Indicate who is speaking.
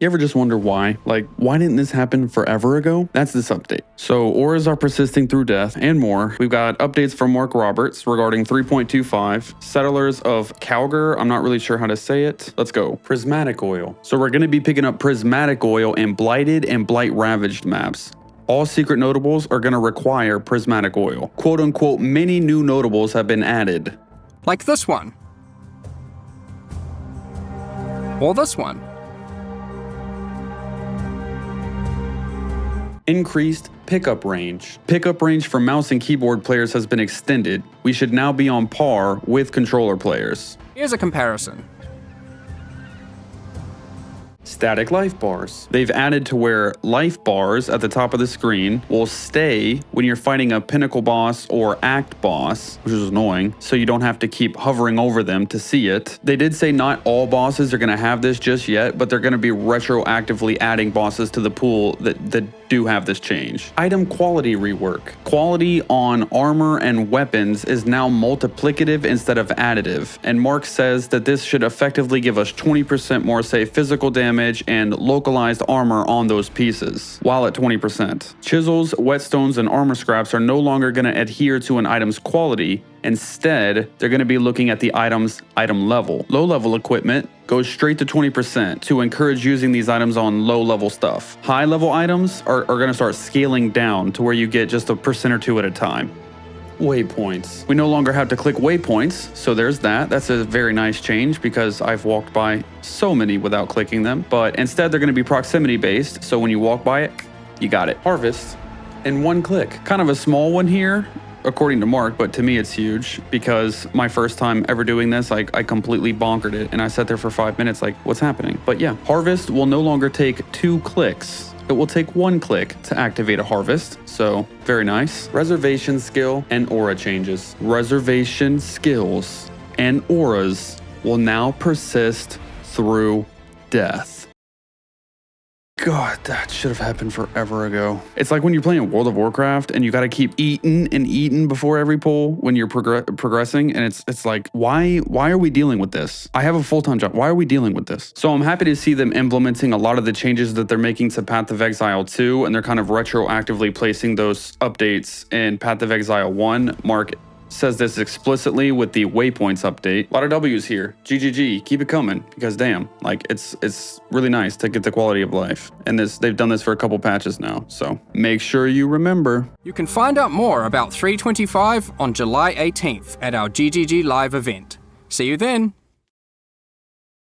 Speaker 1: You ever just wonder why? Like, why didn't this happen forever ago? That's this update. So, auras are persisting through death and more. We've got updates from Mark Roberts regarding 3.25. Settlers of Calgar, I'm not really sure how to say it. Let's go. Prismatic oil. So we're going to be picking up prismatic oil in blighted and blight ravaged maps. All secret notables are going to require prismatic oil. Quote unquote, many new notables have been added.
Speaker 2: Like this one. Or this one.
Speaker 1: Increased pickup range. Pickup range for mouse and keyboard players has been extended. We should now be on par with controller players.
Speaker 2: Here's a comparison.
Speaker 1: Static life bars. They've added to where life bars at the top of the screen will stay when you're fighting a pinnacle boss or act boss, which is annoying, so you don't have to keep hovering over them to see it. They did say not all bosses are going to have this just yet, but they're going to be retroactively adding bosses to the pool that do have this change. Item quality rework. Quality on armor and weapons is now multiplicative instead of additive, and Mark says that this should effectively give us 20% more, say, physical damage and localized armor on those pieces, while at 20%. Chisels, whetstones, and armor scraps are no longer going to adhere to an item's quality. Instead, they're going to be looking at the item's item level. Low-level equipment goes straight to 20% to encourage using these items on low-level stuff. High-level items are going to start scaling down to where you get just a percent or two at a time. Waypoints. We no longer have to click waypoints, so there's that. That's a very nice change because I've walked by so many without clicking them. But instead, they're going to be proximity based, so when you walk by it, you got it. Harvest in one click. Kind of a small one here, according to Mark, but to me it's huge because my first time ever doing this, I completely bonkered it and I sat there for 5 minutes like, what's happening? But yeah, harvest will no longer take 2 clicks. It will take 1 click to activate a harvest, so very nice. Reservation skill and aura changes. Reservation skills and auras will now persist through death. God, that should have happened forever ago. It's like when you're playing World of Warcraft and you got to keep eating and eating before every pull when you're progressing, and it's like, why are we dealing with this? I have a full-time job. Why are we dealing with this? So I'm happy to see them implementing a lot of the changes that they're making to Path of Exile 2, and they're kind of retroactively placing those updates in Path of Exile 1. Mark says this explicitly with the waypoints update. A lot of W's here. GGG, keep it coming, because damn, like it's really nice to get the quality of life. And they've done this for a couple patches now, so make sure you remember.
Speaker 2: You can find out more about 3.25 on July 18th at our GGG Live event. See you then.